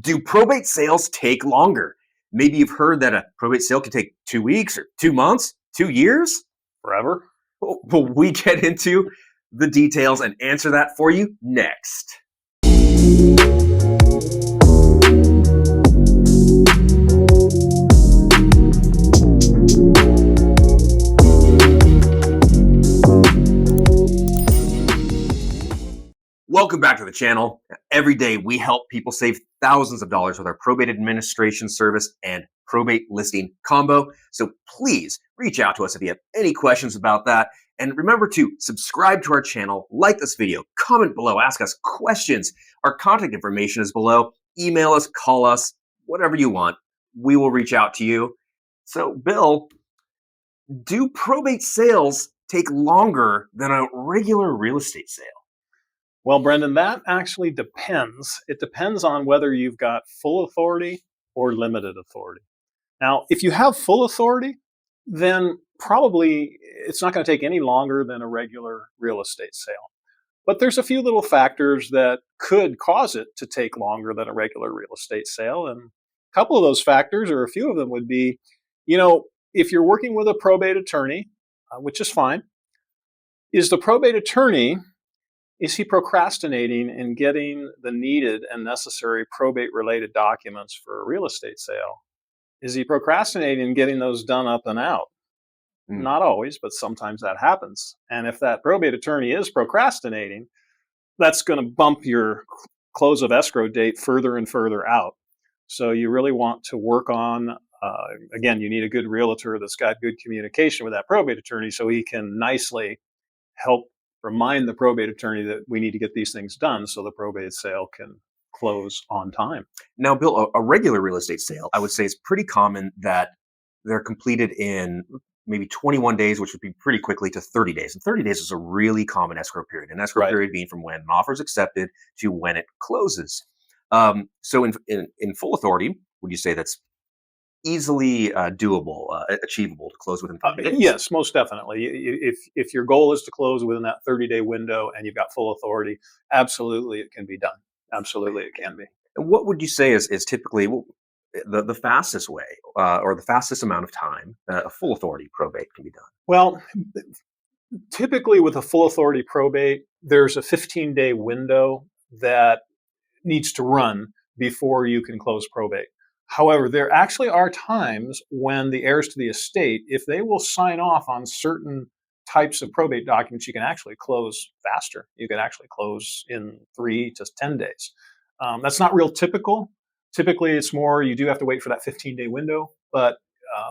Do probate sales take longer? Maybe you've heard that a probate sale can take 2 weeks or 2 months, 2 years. Forever? Well, we get into the details and answer that for you next. Welcome back to the channel. Every day we help people save thousands of dollars with our probate administration service and probate listing combo. So please reach out to us if you have any questions about that. And remember to subscribe to our channel, like this video, comment below, ask us questions. Our contact information is below. Email us, call us, whatever you want. We will reach out to you. So Bill, do probate sales take longer than a regular real estate sale? Well, Brendan, that actually depends. It depends on whether you've got full authority or limited authority. Now, if you have full authority, then probably it's not going to take any longer than a regular real estate sale. But there's a few little factors that could cause it to take longer than a regular real estate sale. And a couple of those factors, or a few of them, would be, if you're working with a probate attorney, which is fine, is the probate attorney, is he procrastinating in getting the needed and necessary probate-related documents for a real estate sale? Is he procrastinating in getting those done up and out? Not always, but sometimes that happens. And if that probate attorney is procrastinating, that's going to bump your close of escrow date further and further out. So you really want to work on, again, you need a good realtor that's got good communication with that probate attorney so he can nicely help remind the probate attorney that we need to get these things done so the probate sale can close on time. Now, Bill, a regular real estate sale, I would say, is pretty common that they're completed in maybe 21 days, which would be pretty quickly, to 30 days. And 30 days is a really common escrow period. An escrow period being from when an offer is accepted to when it closes. So in full authority, would you say that's easily doable, achievable to close within 30 days? Yes, most definitely. If your goal is to close within that 30-day window and you've got full authority, absolutely it can be done. Absolutely it can be. And what would you say is typically the fastest way or the fastest amount of time a full authority probate can be done? Well, typically with a full authority probate, there's a 15-day window that needs to run before you can close probate. However, there actually are times when the heirs to the estate, if they will sign off on certain types of probate documents, you can actually close faster. You can actually close in 3 to 10 days. That's not real typical. Typically, it's more you do have to wait for that 15-day window. But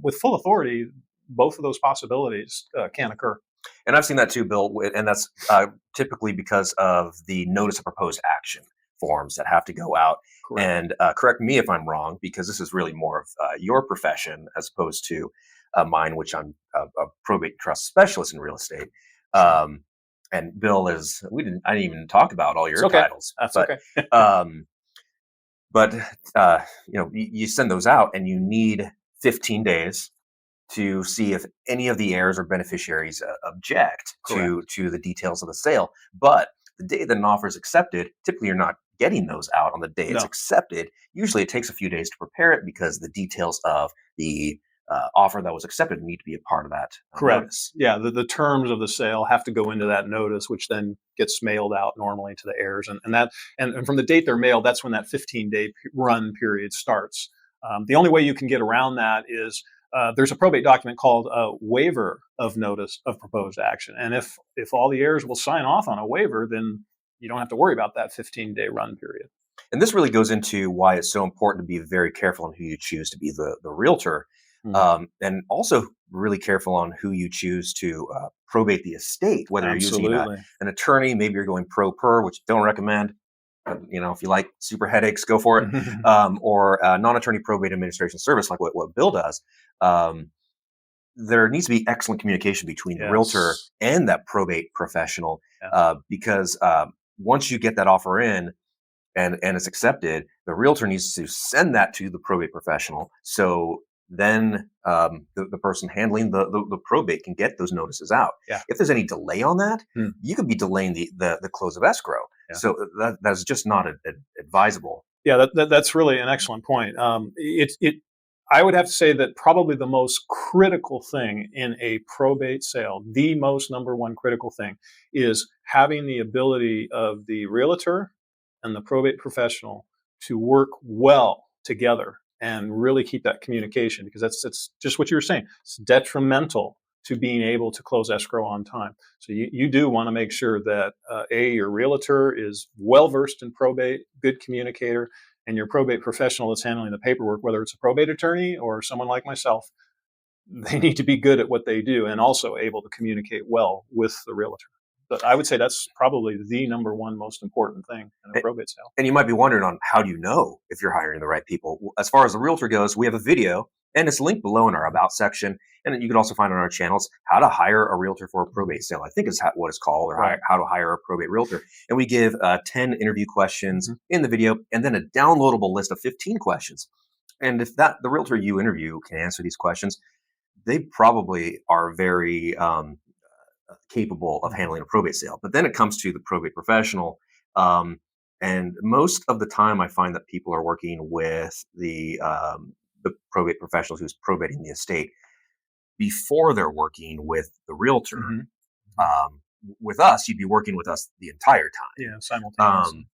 with full authority, both of those possibilities can occur. And I've seen that too, Bill, and that's typically because of the notice of proposed action forms that have to go out. Correct. And correct me if I'm wrong, because this is really more of your profession as opposed to mine, which I'm a probate trust specialist in real estate. And Bill is, I didn't even talk about all your titles. That's but, okay. But you send those out and you need 15 days to see if any of the heirs or beneficiaries object to the details of the sale. But the day that an offer is accepted, typically you're not getting those out on the day it's accepted. Usually it takes a few days to prepare it because the details of the offer that was accepted need to be a part of that notice. Yeah, the terms of the sale have to go into that notice, which then gets mailed out normally to the heirs. And from the date they're mailed, that's when that 15-day run period starts. The only way you can get around that is there's a probate document called a waiver of notice of proposed action. And if all the heirs will sign off on a waiver, then you don't have to worry about that 15-day run period. And this really goes into why it's so important to be very careful on who you choose to be the realtor. And also really careful on who you choose to probate the estate, whether you're using an attorney, maybe you're going pro per, which don't recommend. If you like super headaches, go for it. Or non-attorney probate administration service, like what Bill does. There needs to be excellent communication between the realtor and that probate professional, because once you get that offer in and it's accepted, the realtor needs to send that to the probate professional. So then the person handling the probate can get those notices out. Yeah. If there's any delay on that, you could be delaying the close of escrow. Yeah. So that's just not advisable. Yeah, that's really an excellent point. I would have to say that probably the most critical thing in a probate sale, the most number one critical thing, is having the ability of the realtor and the probate professional to work well together and really keep that communication, because that's just what you were saying. It's detrimental to being able to close escrow on time. So you do want to make sure that your realtor is well versed in probate, good communicator, and your probate professional that's handling the paperwork, whether it's a probate attorney or someone like myself, they need to be good at what they do and also able to communicate well with the realtor. But I would say that's probably the number one most important thing in a probate sale. And you might be wondering on how do you know if you're hiring the right people? As far as the realtor goes, we have a video and it's linked below in our about section. And then you can also find on our channels how to hire a realtor for a probate sale. I think is what it's called, or Right. how to hire a probate realtor. And we give 10 interview questions in the video and then a downloadable list of 15 questions. And if the realtor you interview can answer these questions, they probably are very capable of handling a probate sale. But then it comes to the probate professional. And most of the time, I find that people are working with the probate professionals who's probating the estate before they're working with the realtor. With us, you'd be working with us the entire time. Yeah, simultaneously.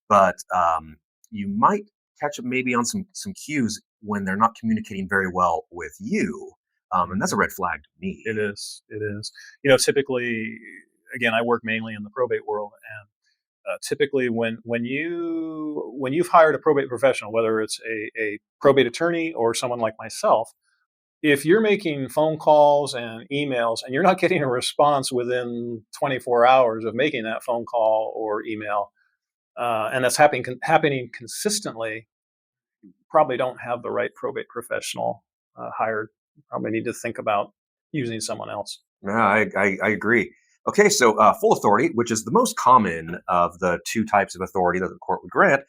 But you might catch up maybe on some cues when they're not communicating very well with you. And that's a red flag to me. It is. It is. Typically, again, I work mainly in the probate world, and typically when you've hired a probate professional, whether it's a probate attorney or someone like myself, if you're making phone calls and emails and you're not getting a response within 24 hours of making that phone call or email, and that's happening consistently, you probably don't have the right probate professional hired. You probably need to think about using someone else. No, I agree. Okay, so full authority, which is the most common of the two types of authority that the court would grant,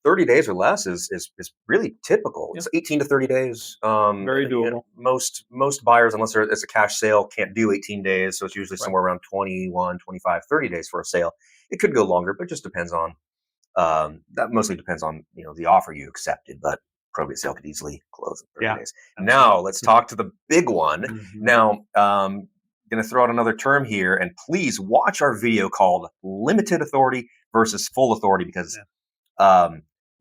30 days or less is really typical. It's 18 to 30 days. Very doable. Most buyers, unless it's a cash sale, can't do 18 days. So it's usually somewhere around 21, 25, 30 days for a sale. It could go longer, but it just depends on, that mostly depends on, the offer you accepted. But probate sale could easily close in 30 days. Absolutely. Now let's talk to the big one. Now, going to throw out another term here, and please watch our video called limited authority versus full authority, because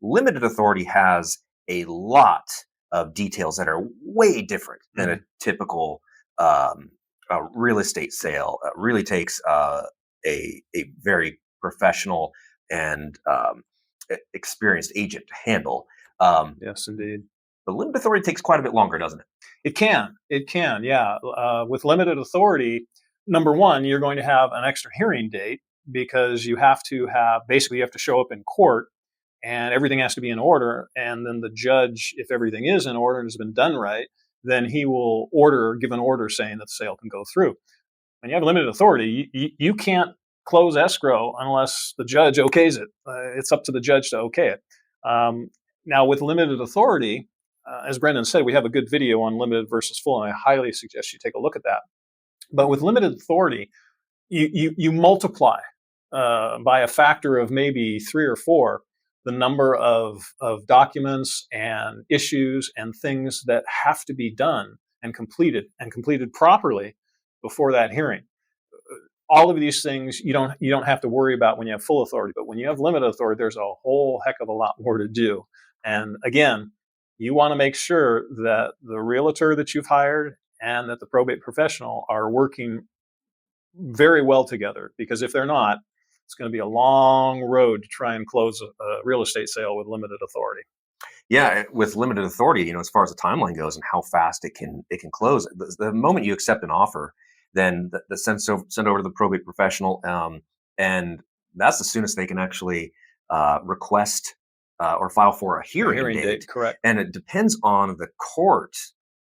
limited authority has a lot of details that are way different than a typical real estate sale. It really takes a very professional and experienced agent to handle. Yes, indeed. The limited authority takes quite a bit longer, doesn't it? It can, yeah. With limited authority, number one, you're going to have an extra hearing date, because you have to show up in court and everything has to be in order. And then the judge, if everything is in order and has been done right, then he will give an order saying that the sale can go through. When you have limited authority, you can't close escrow unless the judge okays it. It's up to the judge to okay it. Now, with limited authority, as Brendan said, we have a good video on limited versus full, and I highly suggest you take a look at that. But with limited authority, you multiply by a factor of maybe 3 or 4 the number of documents and issues and things that have to be done and completed properly before that hearing. All of these things you don't have to worry about when you have full authority, but when you have limited authority, there's a whole heck of a lot more to do. And again, you want to make sure that the realtor that you've hired and that the probate professional are working very well together, because if they're not, it's going to be a long road to try and close a real estate sale with limited authority. Yeah, with limited authority, as far as the timeline goes and how fast it can close, the moment you accept an offer, then send over to the probate professional, and that's the soonest they can actually request or file for a hearing date. Correct. And it depends on the court,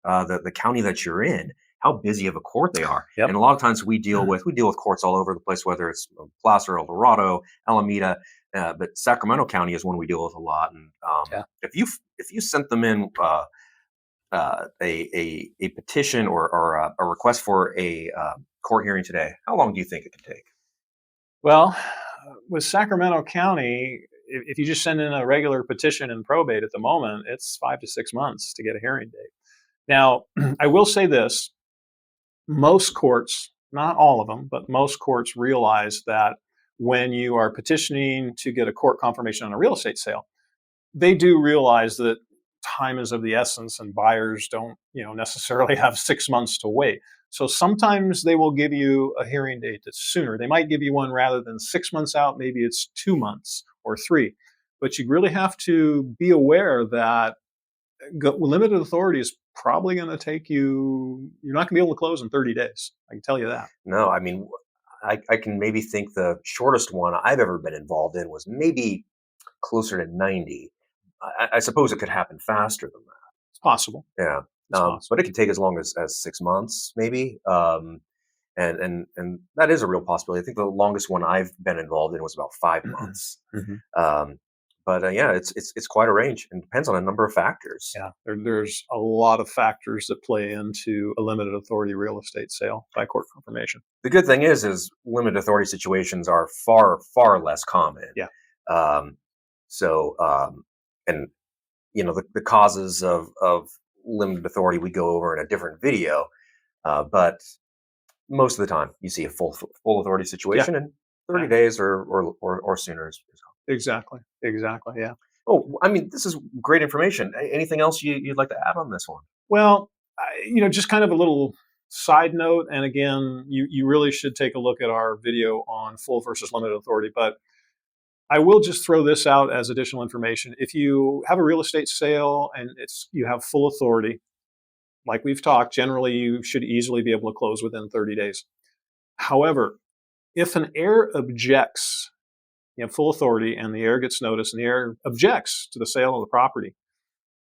the county that you're in, how busy of a court they are. Yep. And a lot of times we deal with courts all over the place, whether it's Placer, El Dorado, Alameda, but Sacramento County is one we deal with a lot. And if you sent them in a petition or a request for a court hearing today, how long do you think it could take? Well, with Sacramento County, if you just send in a regular petition in probate at the moment, it's 5 to 6 months to get a hearing date. Now, I will say this, most courts, not all of them, but most courts realize that when you are petitioning to get a court confirmation on a real estate sale, they do realize that time is of the essence and buyers don't, necessarily have 6 months to wait. So sometimes they will give you a hearing date that's sooner. They might give you one rather than 6 months out, maybe it's 2 months or 3. But you really have to be aware that limited authority is probably going to take you're not going to be able to close in 30 days. I can tell you that. No, I mean, I can maybe think the shortest one I've ever been involved in was maybe closer to 90. I suppose it could happen faster than that. It's possible. Yeah. But it could take as long as 6 months, maybe. And that is a real possibility. I think the longest one I've been involved in was about 5 months. But yeah, it's quite a range, and depends on a number of factors. Yeah, there's a lot of factors that play into a limited authority real estate sale by court confirmation. The good thing is limited authority situations are far, far less common. Yeah. And the causes of limited authority we go over in a different video, but most of the time you see a full authority situation in 30 days or sooner. Exactly. Yeah. Oh, I mean, this is great information. Anything else you'd like to add on this one? Well, just kind of a little side note. And again, you really should take a look at our video on full versus limited authority. But I will just throw this out as additional information. If you have a real estate sale and you have full authority, like we've talked, generally you should easily be able to close within 30 days. However, if an heir objects, you have full authority and the heir gets notice and the heir objects to the sale of the property,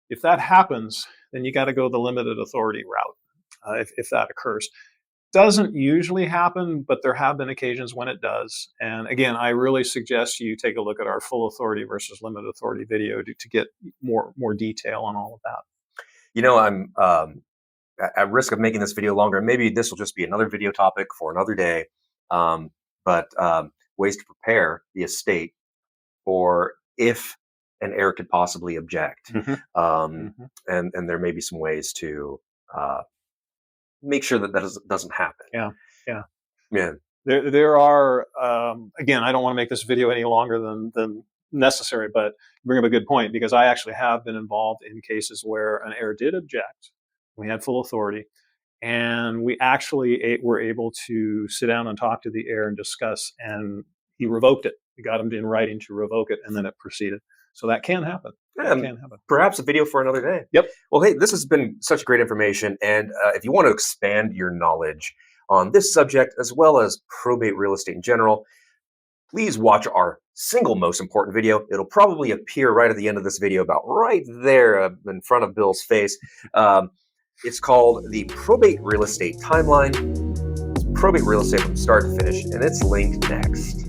if that happens, then you got to go the limited authority route if that occurs. Doesn't usually happen, but there have been occasions when it does. And again, I really suggest you take a look at our full authority versus limited authority video to get more detail on all of that. I'm at risk of making this video longer. Maybe this will just be another video topic for another day. But ways to prepare the estate for if an heir could possibly object. And there may be some ways to make sure that doesn't happen. Yeah. There are, again, I don't want to make this video any longer than necessary, but you bring up a good point, because I actually have been involved in cases where an heir did object. We had full authority, and we actually were able to sit down and talk to the heir and discuss, and he revoked it. We got him in writing to revoke it, and then it proceeded. So that can happen. Perhaps a video for another day. Yep. Well, hey, this has been such great information. And if you want to expand your knowledge on this subject, as well as probate real estate in general, please watch our single most important video. It'll probably appear right at the end of this video, about right there in front of Bill's face. It's called the Probate Real Estate Timeline. It's probate real estate from start to finish, and it's linked next.